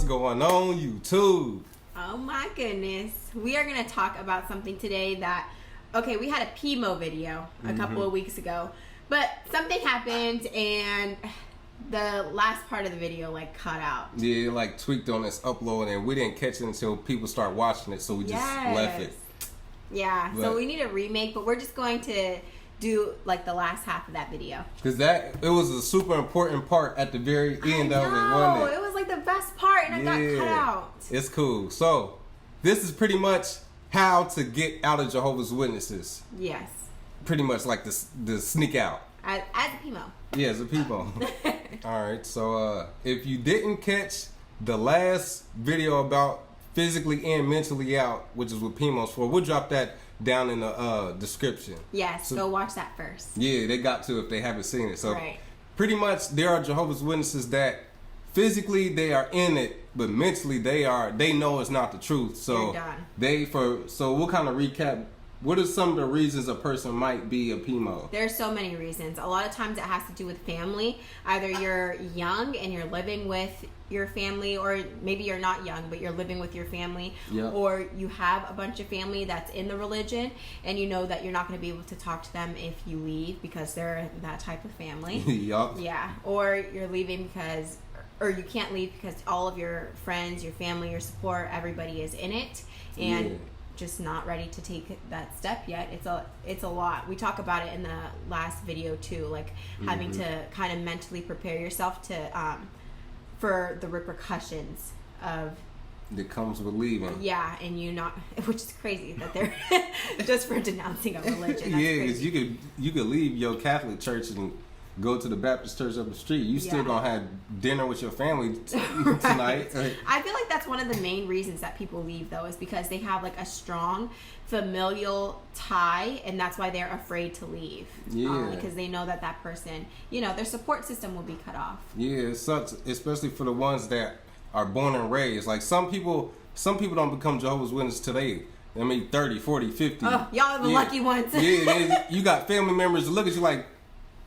going on YouTube? Oh my goodness. We are going to talk about something today that, okay, we had a PMO video a couple of weeks ago, but something happened and the last part of the video like cut out. Yeah, it like tweaked on its upload and we didn't catch it until people start watching it, so we just left it. Yeah, so we need a remake, but we're just going to do like the last half of that video. Because it was a super important part at the very end of it, wasn't it? It was like the best part and it got cut out. It's cool. So, this is pretty much how to get out of Jehovah's Witnesses. Yes. Pretty much like the sneak out. As a PMO. Yeah, as a PMO. Alright, so if you didn't catch the last video about physically and mentally out, which is what PMO's for, we'll drop that down in the description. Yes, so, go watch that first. Yeah, they got to if they haven't seen it. So pretty much there are Jehovah's Witnesses that physically they are in it, but mentally they know it's not the truth. So so we'll kind of recap. What are some of the reasons a person might be a PMO? There's so many reasons. A lot of times it has to do with family. Either you're young and you're living with your family, or maybe you're not young but you're living with your family, or you have a bunch of family that's in the religion and you know that you're not going to be able to talk to them if you leave because they're that type of family. Yeah, or you're leaving because, or you can't leave because all of your friends, your family, your support, everybody is in it and just not ready to take that step yet. It's a lot. We talk about it in the last video too, like having to kind of mentally prepare yourself to for the repercussions of that comes with leaving. Yeah, and you not, which is crazy that they're just for denouncing a religion. That's because you could leave your Catholic church and go to the Baptist church up the street. You still gonna have dinner with your family tonight. I feel like that's one of the main reasons that people leave, though, is because they have like a strong familial tie, and that's why they're afraid to leave. Because they know that person, their support system will be cut off. Yeah, it sucks, especially for the ones that are born and raised. Like some people don't become Jehovah's Witnesses today. 30, 40, 50. Oh, y'all are the lucky ones. You got family members that look at you like,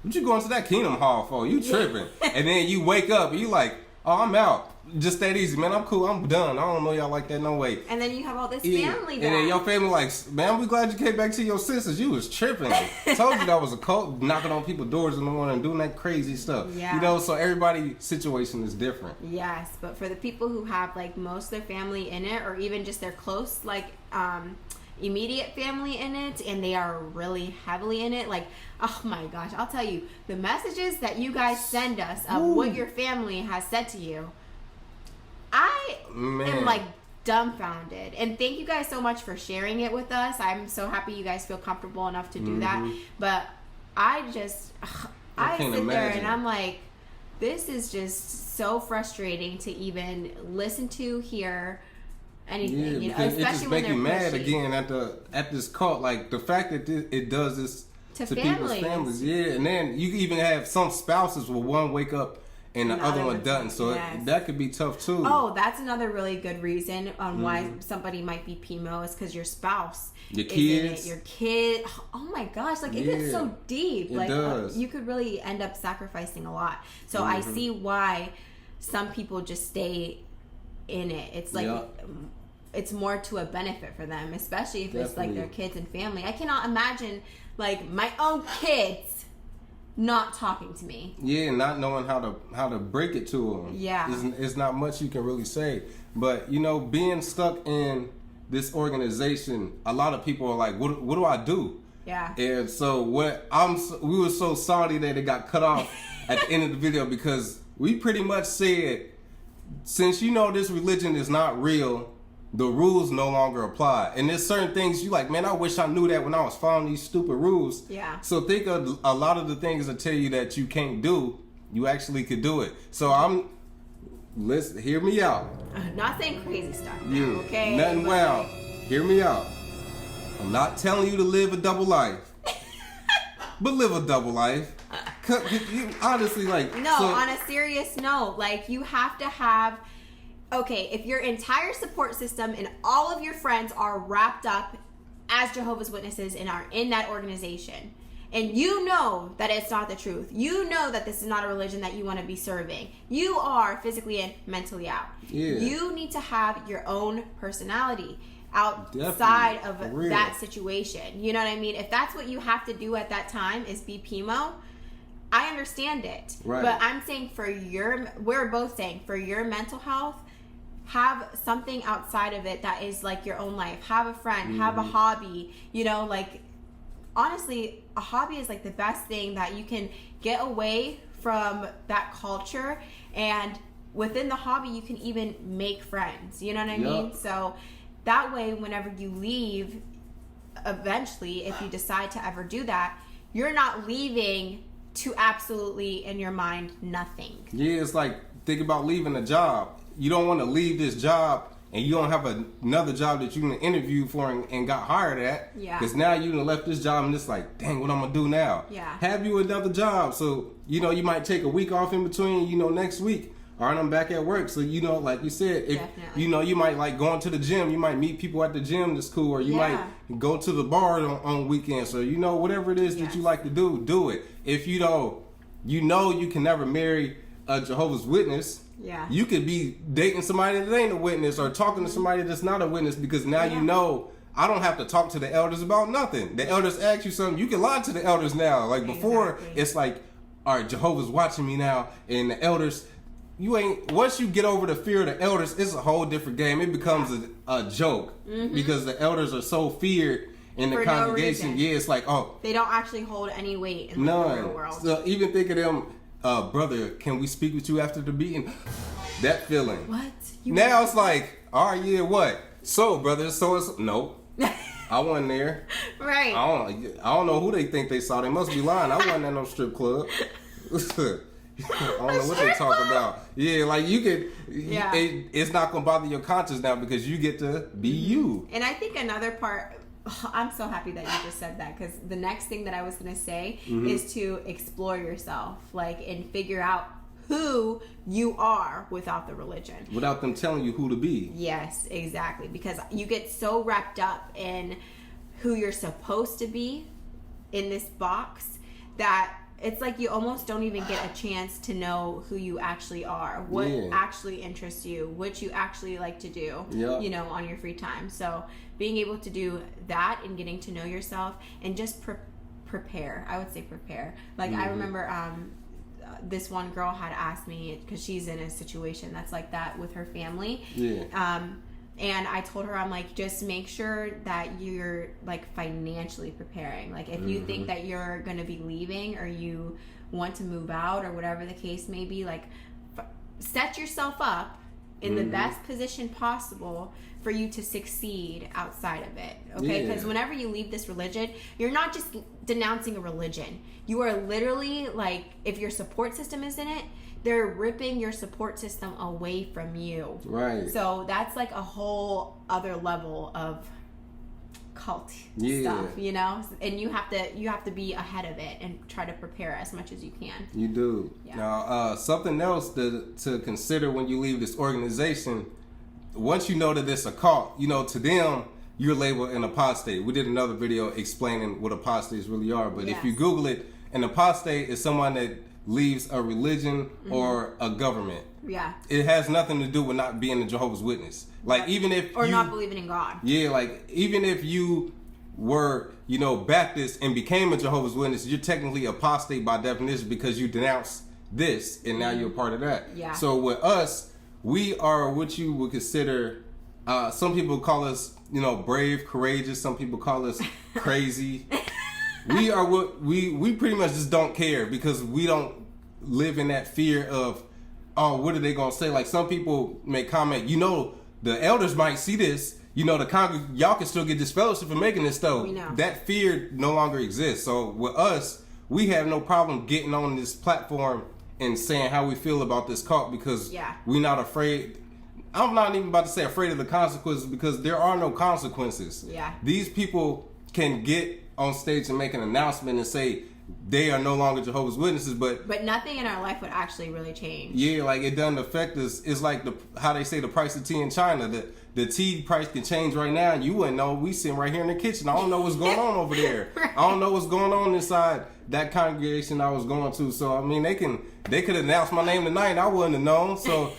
what you going to that Kingdom Hall for? You tripping. And then you wake up and you like, oh, I'm out. Just that easy, man. I'm cool. I'm done. I don't know y'all like that no way. And then you have all this family back. And then your family like, man, we glad you came back to your senses. You was tripping. Told you that was a cult, knocking on people's doors in the morning and doing that crazy stuff. Yeah. So everybody's situation is different. Yes, but for the people who have like most of their family in it, or even just their close, like, immediate family in it, and they are really heavily in it, like, oh my gosh, I'll tell you, the messages that you guys send us of what your family has said to you, I am like dumbfounded. And thank you guys so much for sharing it with us. I'm so happy you guys feel comfortable enough to do that. But I sit there and I'm like, this is just so frustrating to even listen to, hear anything, especially it just when make they're you mad pushy. again at this cult. Like the fact that it does this to people's families, and then you even have some spouses where one wake up and the other one doesn't, so that could be tough too. Oh, that's another really good reason on why somebody might be PMO, is because your spouse, your kids, your kid. Oh my gosh, like it gets so deep. Like you could really end up sacrificing a lot. So I see why some people just stay in it. It's like it's more to a benefit for them, especially if it's like their kids and family. I cannot imagine like my own kids not talking to me. Yeah, not knowing how to break it to them. Yeah, it's not much you can really say. But being stuck in this organization, a lot of people are like, what do I do? Yeah. And so we were so sorry that it got cut off at the end of the video, because we pretty much said, since this religion is not real, the rules no longer apply. And there's certain things you like, man, I wish I knew that when I was following these stupid rules. Yeah. So think of a lot of the things that tell you that you can't do, you actually could do it. So listen, hear me out. I'm not saying crazy stuff now, okay? Nothing wild. Hear me out. I'm not telling you to live a double life. But live a double life. Honestly, like... No, on a serious note, like, you have to have... Okay, if your entire support system and all of your friends are wrapped up as Jehovah's Witnesses and are in that organization, and you know that it's not the truth, you know that this is not a religion that you want to be serving, you are physically and mentally out. You need to have your own personality outside of that situation. You know what I mean? If that's what you have to do at that time is be Pimo, I understand it. But I'm saying we're both saying for your mental health, have something outside of it that is like your own life. Have a friend, have a hobby, you know, like honestly, a hobby is like the best thing that you can get away from that culture, and within the hobby you can even make friends, you know what I mean? So that way whenever you leave, eventually, if you decide to ever do that, you're not leaving to absolutely, in your mind, nothing. Yeah, it's like, think about leaving a job. You don't want to leave this job and you don't have another job that you can interview for and got hired at. Because now you done left this job and it's like, dang, what I'm going to do now? Have you another job. So, you know, you might take a week off in between, you know, next week. All right, I'm back at work. So, you know, like you said, if you know, you might like going to the gym. You might meet people at the gym that's cool. Or you might go to the bar on weekends. So, you know, whatever it is that you like to do it. If you don't, you know you can never marry a Jehovah's Witness. You could be dating somebody that ain't a witness or talking to somebody that's not a witness, because now you know I don't have to talk to the elders about nothing. The elders ask you something, you can lie to the elders now. Like before, it's like, all right, Jehovah's watching me now, and the elders, once you get over the fear of the elders, it's a whole different game. It becomes a joke because the elders are so feared in the congregation. No, it's like, oh, they don't actually hold any weight in the real world. So even think of them, brother, can we speak with you after the meeting? That feeling. What? Now it's like, all right, what? So, brother, so it's nope. I wasn't there. Right. I don't know who they think they saw. They must be lying. I wasn't at no strip club. I don't know what they talk about. Yeah, like you could. It's not gonna bother your conscience now because you get to be you. And I think another part. I'm so happy that you just said that, because the next thing that I was going to say is to explore yourself, like, and figure out who you are without the religion. Without them telling you who to be. Yes, exactly. Because you get so wrapped up in who you're supposed to be in this box that it's like you almost don't even get a chance to know who you actually are, what actually interests you, what you actually like to do, you know, on your free time. So being able to do that and getting to know yourself and just prepare. I would say prepare. Like I remember this one girl had asked me, because she's in a situation that's like that with her family. And I told her, I'm like, just make sure that you're like financially preparing. Like if you think that you're going to be leaving or you want to move out or whatever the case may be, like set yourself up in the best position possible for you to succeed outside of it. Okay? Because whenever you leave this religion, you're not just denouncing a religion. You are literally like, if your support system is in it, they're ripping your support system away from you. Right. So that's like a whole other level of cult stuff, you know? And you have to be ahead of it and try to prepare as much as you can. You do. Now, something else to consider when you leave this organization, once you know that it's a cult, you know, to them, you're labeled an apostate. We did another video explaining what apostates really are, but if you Google it, an apostate is someone that leaves a religion or a government. It has nothing to do with not being a Jehovah's Witness. Like even if not believing in God. Like even if you were, you know, Baptist and became a Jehovah's Witness, you're technically apostate by definition because you denounced this and now you're a part of that. So with us, we are what you would consider, some people call us, you know, brave, courageous. Some people call us crazy. We are what we pretty much just don't care because we don't live in that fear of, oh, what are they gonna say? Like some people may comment, you know, the elders might see this, you know, y'all can still get this fellowship for making this stuff. That fear no longer exists. So with us, we have no problem getting on this platform and saying how we feel about this cult because we're not afraid. I'm not even about to say afraid of the consequences because there are no consequences. These people can get on stage and make an announcement and say, they are no longer Jehovah's Witnesses, but nothing in our life would actually really change. Yeah, like it doesn't affect us. It's like how they say the price of tea in China. The tea price can change right now. You wouldn't know. We sitting right here in the kitchen. I don't know what's going on over there. Right. I don't know what's going on inside that congregation I was going to. So I mean, they could announce my name tonight. I wouldn't have known. So,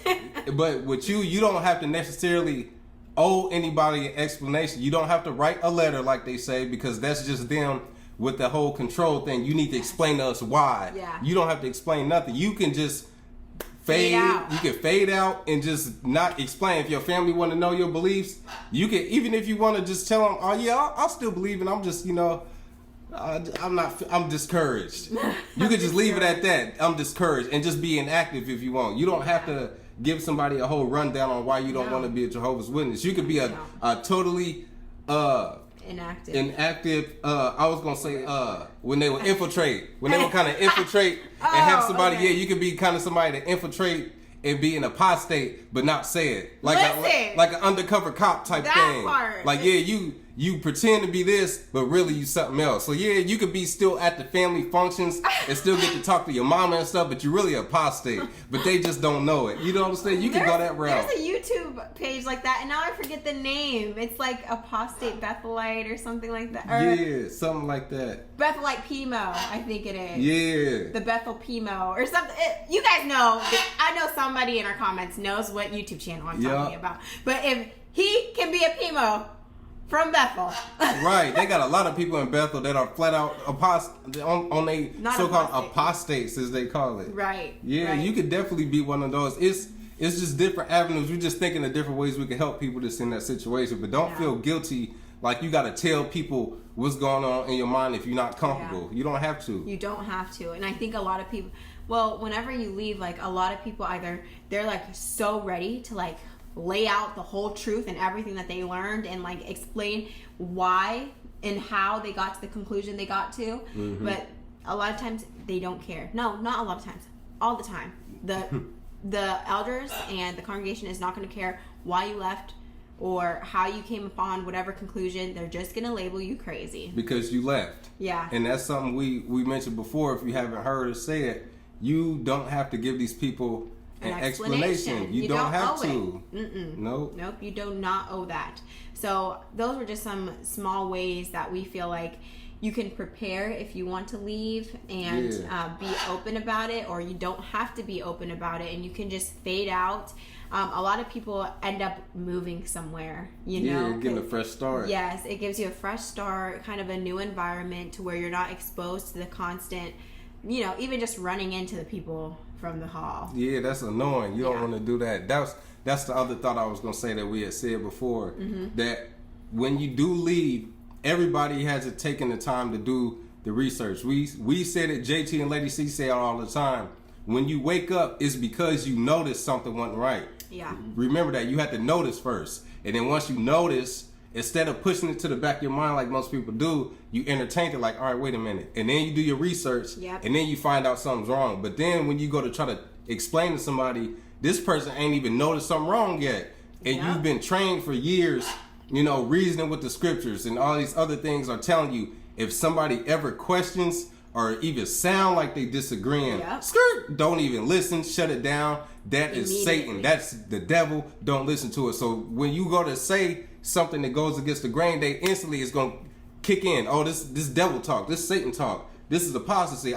but with you don't have to necessarily owe anybody an explanation. You don't have to write a letter like they say, because that's just them. With the whole control thing, you need to explain to us why. Yeah. You don't have to explain nothing. You can just fade out. You can fade out and just not explain. If your family want to know your beliefs, you can, even if you want to just tell them, oh yeah, I'll still believe, and I'm just, I'm discouraged. You could just leave it at that. I'm discouraged, and just be inactive if you want. You don't have to give somebody a whole rundown on why you don't want to be a Jehovah's Witness. You could be a totally inactive. I was gonna say when they would infiltrate, when they would kind of infiltrate and have somebody. Okay. Yeah, you could be kind of somebody to infiltrate and be an apostate, but not say it like an undercover cop type thing. Part. Like you pretend to be this, but really you something else. So yeah, you could be still at the family functions and still get to talk to your mama and stuff, but you're really an apostate. But they just don't know it. You know what I'm saying? You can go that route. There's a YouTube page like that, and now I forget the name. It's like Apostate Bethelite or something like that. Yeah, something like that. Bethelite Pimo, I think it is. Yeah. The Bethel Pimo or something. You guys know. I know somebody in our comments knows what YouTube channel I'm talking about. But if he can be a Pimo from Bethel. Right. They got a lot of people in Bethel that are flat out on they so-called apostates, as they call it. Right. Yeah, right. You could definitely be one of those. It's just different avenues. We're just thinking of different ways we can help people that's in that situation. But don't feel guilty like you got to tell people what's going on in your mind if you're not comfortable. You don't have to. You don't have to. And I think a lot of people, well, whenever you leave, like a lot of people either they're like so ready to like lay out the whole truth and everything that they learned and like explain why and how they got to the conclusion they got to. Mm-hmm. But a lot of times they don't care. No, not a lot of times. All the time. The elders and the congregation is not going to care why you left or how you came upon whatever conclusion. They're just going to label you crazy. Because you left. Yeah. And that's something we mentioned before. If you haven't heard us say it, you don't have to give these people an explanation. You don't have to. Nope, you do not owe that. So those were just some small ways that we feel like you can prepare if you want to leave and be open about it, or you don't have to be open about it and you can just fade out. A lot of people end up moving somewhere, getting a fresh start. Yes, it gives you a fresh start, kind of a new environment to where you're not exposed to the constant, even just running into the people from the hall. Yeah, that's annoying. You don't want to do that. That's the other thought I was going to say that we had said before, that when you do leave, everybody hasn't taken the time to do the research. We said it, JT and Lady C say it all the time. When you wake up, it's because you noticed something wasn't right. Yeah. Remember that. You have to notice first. And then once you notice, instead of pushing it to the back of your mind like most people do, you entertain it like, all right, wait a minute. And then you do your research, and then you find out something's wrong. But then when you go to try to explain to somebody, this person ain't even noticed something wrong yet. And you've been trained for years, reasoning with the scriptures and all these other things are telling you, if somebody ever questions or even sound like they disagreeing, don't even listen, shut it down. That is Satan. That's the devil. Don't listen to it. So when you go to say something that goes against the grain, they instantly is going to kick in. Oh, this devil talk, this Satan talk, this is apostasy.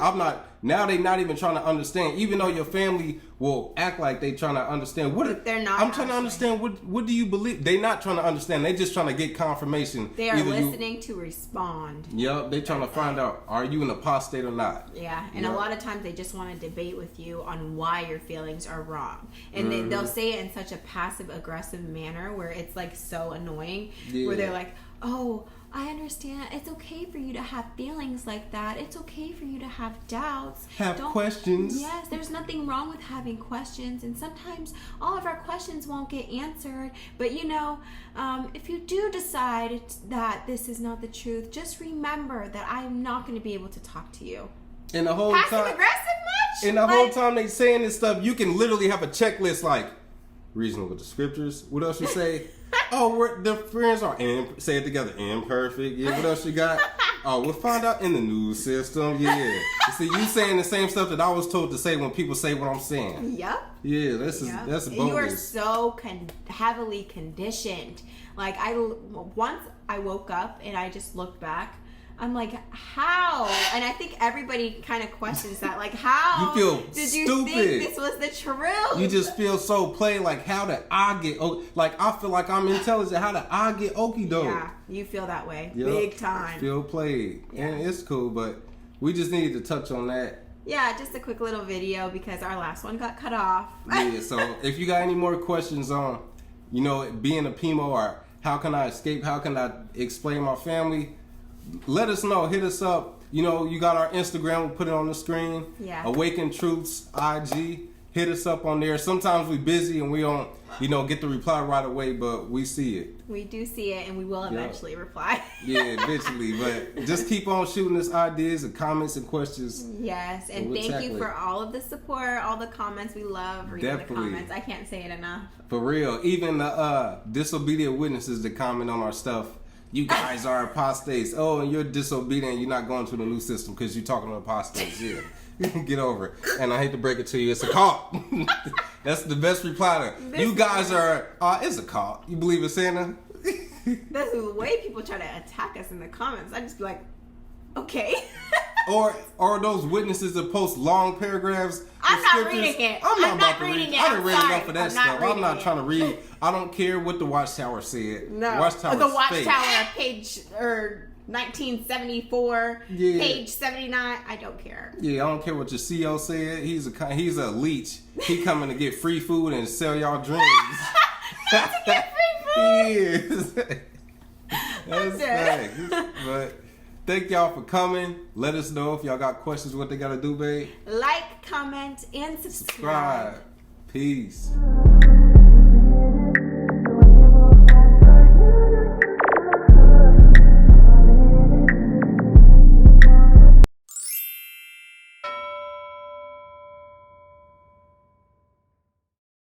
Now they not even trying to understand, even though your family will act like they trying to understand. They're not. I'm trying to understand, what do you believe? They not trying to understand. They just trying to get confirmation. They are listening to respond. Yep, they trying to find out, are you an apostate or not? Yeah, and a lot of times they just want to debate with you on why your feelings are wrong. And they'll say it in such a passive-aggressive manner where it's like so annoying, where they're like, oh, I understand. It's okay for you to have feelings like that. It's okay for you to have doubts. Have questions. Yes, there's nothing wrong with having questions. And sometimes all of our questions won't get answered. But if you do decide that this is not the truth, just remember that I'm not going to be able to talk to you. And the whole passive-aggressive much? And the whole time they saying this stuff, you can literally have a checklist like, reasoning with the scriptures. What else you say? Oh, the friends are say it together. Imperfect. Yeah. What else you got? Oh, we'll find out in the news system. Yeah. See, you saying the same stuff that I was told to say when people say what I'm saying. Yep. Yeah, that's bogus. You are so heavily conditioned. Like once I woke up and I just looked back, I'm like, how? And I think everybody kind of questions that. Like, how you feel did stupid. You think this was the truth? You just feel so played. Like, how did I get? Like, I feel like I'm intelligent. How did I get okie doke? Yeah, you feel that way, yep. Big time. Feel played, and it's cool. But we just needed to touch on that. Yeah, just a quick little video because our last one got cut off. Yeah. So if you got any more questions on, being a PMO or how can I escape? How can I explain my family? Let us know. Hit us up. You got our Instagram. We'll put it on the screen. Yeah. Awaken Truths IG. Hit us up on there. Sometimes we busy and we don't, get the reply right away, but we see it. We do see it, and we will eventually reply. Yeah, eventually. But just keep on shooting us ideas and comments and questions. Yes, and thank you for all of the support, all the comments. We love reading the comments. I can't say it enough. For real. Even the disobedient witnesses that comment on our stuff. You guys are apostates. Oh, and you're disobedient. You're not going to the new system because you're talking to apostates. Yeah. Get over it. And I hate to break it to you. It's a cult. That's the best reply to you guys are, it's a cult. You believe in Santa? That's the way people try to attack us in the comments. I just be like, okay. or those witnesses that post long paragraphs. I'm not reading it. I'm not reading it. I didn't read enough of that stuff. I'm not trying to read. I don't care what the Watchtower said. No. The Watchtower page 1974, page 79. I don't care. Yeah, I don't care what your CO said. He's a leech. He coming to get free food and sell y'all dreams. Not to get free food. He is. That's facts. But thank y'all for coming. Let us know if y'all got questions. What they gotta do, babe? Like, comment, and subscribe. Peace.